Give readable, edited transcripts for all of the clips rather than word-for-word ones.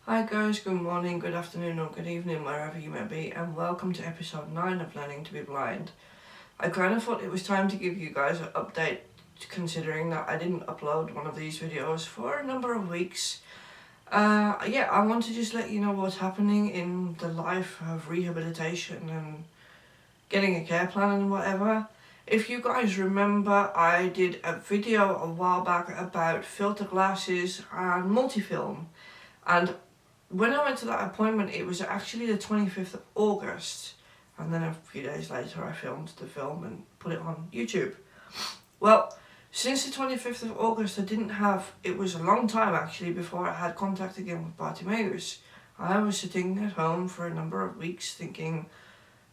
Hi guys, good morning, good afternoon or good evening wherever you may be, and welcome to episode 9 of Learning to be Blind. I kind of thought it was time to give you guys an update, considering that I didn't upload one of these videos for a number of weeks. I want to just let you know what's happening in the life of rehabilitation and getting a care plan and whatever. If you guys remember, I did a video a while back about filter glasses and multi-film, and when I went to that appointment, it was actually the 25th of August, and then a few days later I filmed the film and put it on YouTube. Well, since the 25th of August it was a long time actually before I had contact again with Bartimeus. I was sitting at home for a number of weeks thinking,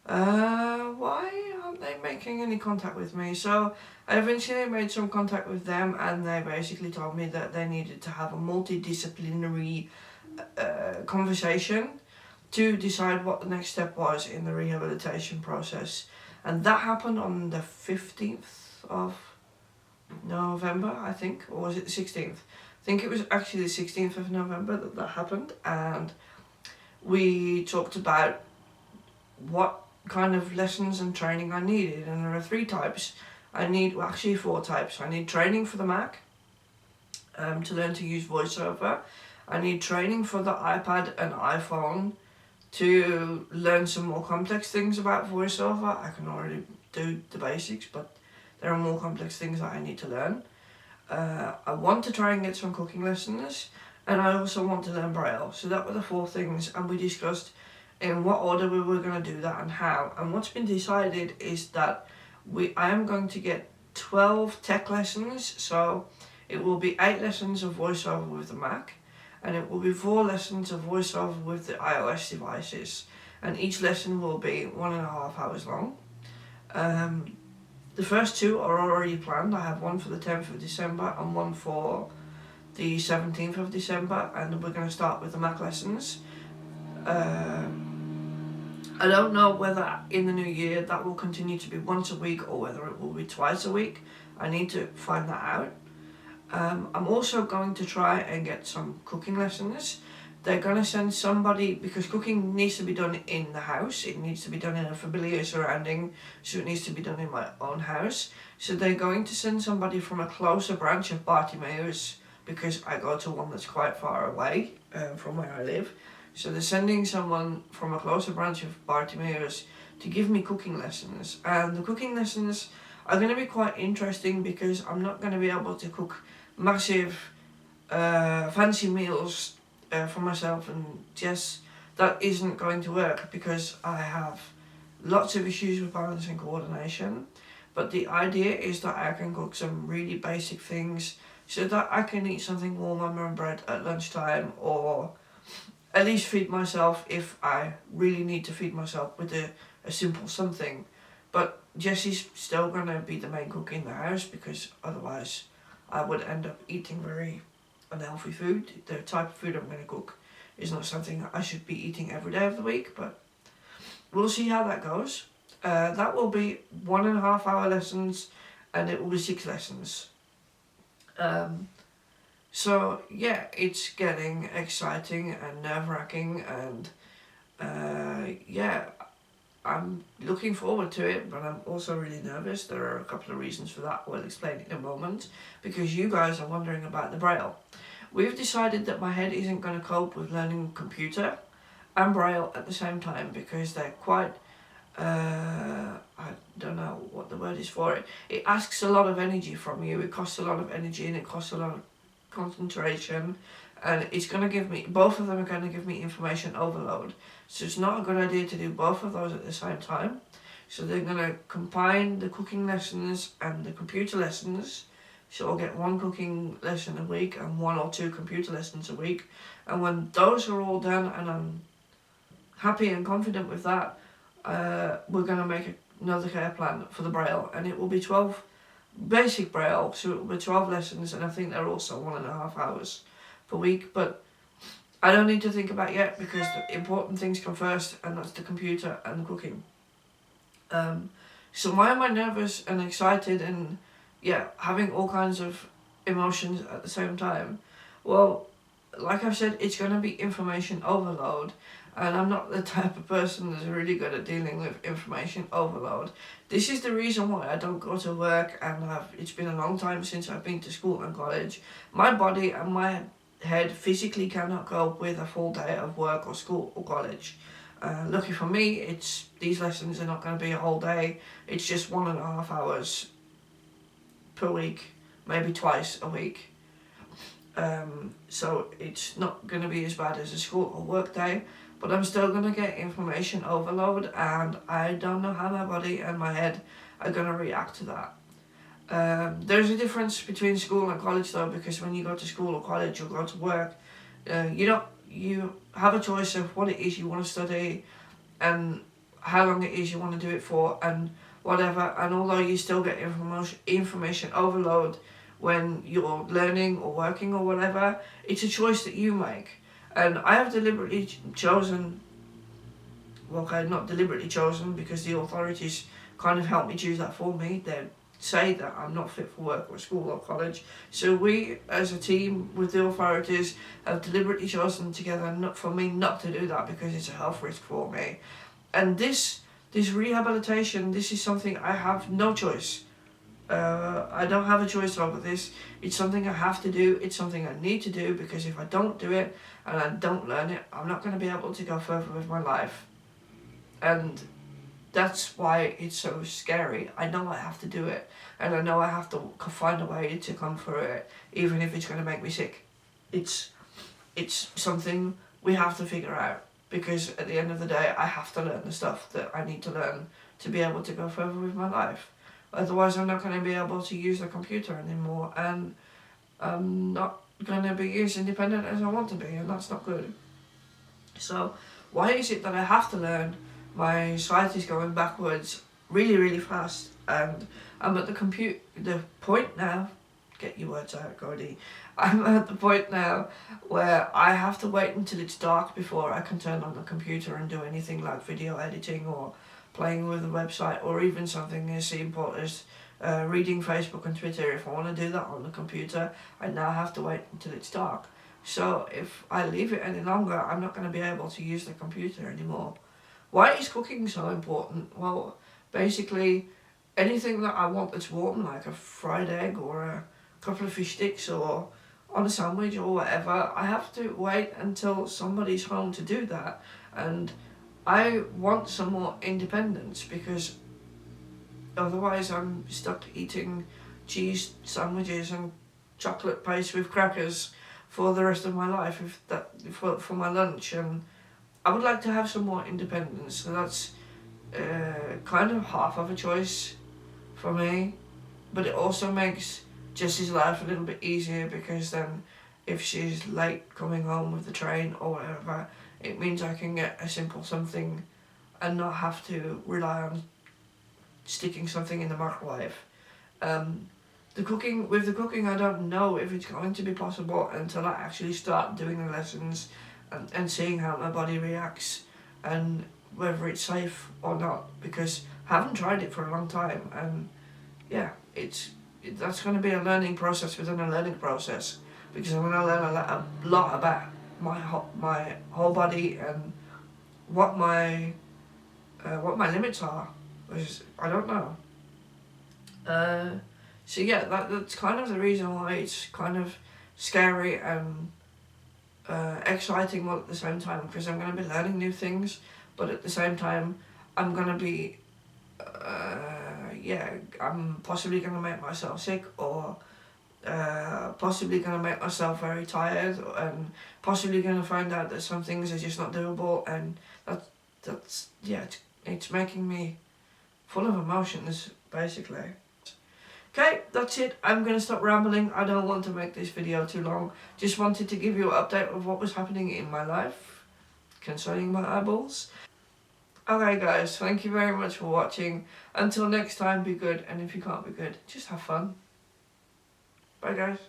why aren't they making any contact with me? So I eventually made some contact with them, and they basically told me that they needed to have a multidisciplinary conversation to decide what the next step was in the rehabilitation process. And that happened on the 15th of November, I think, or was it the 16th? I think it was actually the 16th of November that happened, and we talked about what kind of lessons and training I needed, and there are 3 types. Actually 4 types. I need training for the Mac, to learn to use VoiceOver. I need training for the iPad and iPhone to learn some more complex things about VoiceOver. I can already do the basics, but there are more complex things that I need to learn. I want to try and get some cooking lessons, and I also want to learn Braille. So that were the 4 things, and we discussed in what order we were going to do that and how. And what's been decided is that I am going to get 12 tech lessons, so it will be 8 lessons of VoiceOver with the Mac, and it will be 4 lessons of VoiceOver with the iOS devices, and each lesson will be 1.5 hours long. The first 2 are already planned. I have one for the 10th of December and one for the 17th of December, and we're going to start with the Mac lessons. I don't know whether in the new year that will continue to be once a week or whether it will be twice a week. I need to find that out. I'm also going to try and get some cooking lessons. They're going to send somebody, because cooking needs to be done in the house. It needs to be done in a familiar surrounding, so it needs to be done in my own house. So they're going to send somebody from a closer branch of Bartimeus, because I go to one that's quite far away from where I live. So they're sending someone from a closer branch of Bartimeus to give me cooking lessons. And the cooking lessons are going to be quite interesting, because I'm not going to be able to cook massive fancy meals for myself and Jess. That isn't going to work, because I have lots of issues with balance and coordination. But the idea is that I can cook some really basic things so that I can eat something warm and bread at lunchtime, or at least feed myself if I really need to feed myself with a simple something. But Jesse's still going to be the main cook in the house, because otherwise I would end up eating very unhealthy food. The type of food I'm going to cook is not something I should be eating every day of the week, but we'll see how that goes. That will be 1.5 hour lessons, and it will be 6 lessons. So yeah, it's getting exciting and nerve-wracking, and I'm looking forward to it, but I'm also really nervous. There are a couple of reasons for that we'll explain in a moment, because you guys are wondering about the Braille. We've decided that my head isn't going to cope with learning computer and Braille at the same time, because they're quite, I don't know what the word is for it. It asks a lot of energy from you, it costs a lot of energy, and it costs a lot of concentration, and it's going to give me, both of them are going to give me information overload. So it's not a good idea to do both of those at the same time. So they're going to combine the cooking lessons and the computer lessons. So I'll get 1 cooking lesson a week and 1 or 2 computer lessons a week. And when those are all done and I'm happy and confident with that, we're going to make another care plan for the Braille, and it will be 12 basic Braille, so it will be 12 lessons, and I think they're also 1.5 hours per week. But I don't need to think about it yet, because the important things come first, and that's the computer and the cooking. So why am I nervous and excited and having all kinds of emotions at the same time? Well, like I've said, it's going to be information overload, and I'm not the type of person that's really good at dealing with information overload. This is the reason why I don't go to work, and it's been a long time since I've been to school and college. My body and my head physically cannot cope with a full day of work or school or college. Lucky for me, these lessons are not going to be a whole day. It's just 1.5 hours per week, maybe twice a week. So it's not going to be as bad as a school or work day, but I'm still going to get information overload, and I don't know how my body and my head are going to react to that. There's a difference between school and college though, because when you go to school or college or go to work, you have a choice of what it is you want to study and how long it is you want to do it for and whatever, and although you still get information overload when you're learning or working or whatever, it's a choice that you make. And I have deliberately chosen, well, okay, not deliberately chosen, because the authorities kind of helped me choose that for me. They say that I'm not fit for work or school or college. So we, as a team with the authorities, have deliberately chosen together for me not to do that because it's a health risk for me. And this rehabilitation, this is something I have no choice. I don't have a choice over this. It's something I have to do. It's something I need to do, because if I don't do it and I don't learn it, I'm not going to be able to go further with my life. And that's why it's so scary. I know I have to do it, and I know I have to find a way to come through it, even if it's going to make me sick. It's something we have to figure out, because at the end of the day, I have to learn the stuff that I need to learn to be able to go further with my life. Otherwise, I'm not going to be able to use the computer anymore, and I'm not going to be as independent as I want to be, and that's not good. So, why is it that I have to learn? My sight is going backwards really, really fast, and I'm at the point now, get your words out, Codee. I'm at the point now where I have to wait until it's dark before I can turn on the computer and do anything like video editing or playing with the website, or even something as simple as reading Facebook and Twitter. If I want to do that on the computer, I now have to wait until it's dark. So if I leave it any longer, I'm not going to be able to use the computer anymore. Why is cooking so important? Well, basically, anything that I want that's warm, like a fried egg or a couple of fish sticks or on a sandwich or whatever, I have to wait until somebody's home to do that. And I want some more independence, because otherwise I'm stuck eating cheese sandwiches and chocolate paste with crackers for the rest of my life for my lunch. And I would like to have some more independence, so that's kind of half of a choice for me, but it also makes Jessie's life a little bit easier, because then if she's late coming home with the train or whatever, it means I can get a simple something and not have to rely on sticking something in the microwave. The cooking, I don't know if it's going to be possible until I actually start doing the lessons and seeing how my body reacts and whether it's safe or not, because I haven't tried it for a long time, and yeah, that's going to be a learning process within a learning process, because I'm going to learn a lot about my whole body and what my limits are, which I don't know. So yeah, that's kind of the reason why it's kind of scary and exciting all at the same time, because I'm going to be learning new things, but at the same time I'm going to be I'm possibly going to make myself sick, or possibly going to make myself very tired, and possibly going to find out that some things are just not doable, and it's making me full of emotions, basically. Okay, that's it. I'm going to stop rambling. I don't want to make this video too long. Just wanted to give you an update of what was happening in my life concerning my eyeballs. Okay guys, thank you very much for watching. Until next time, be good, and if you can't be good, just have fun. Bye guys.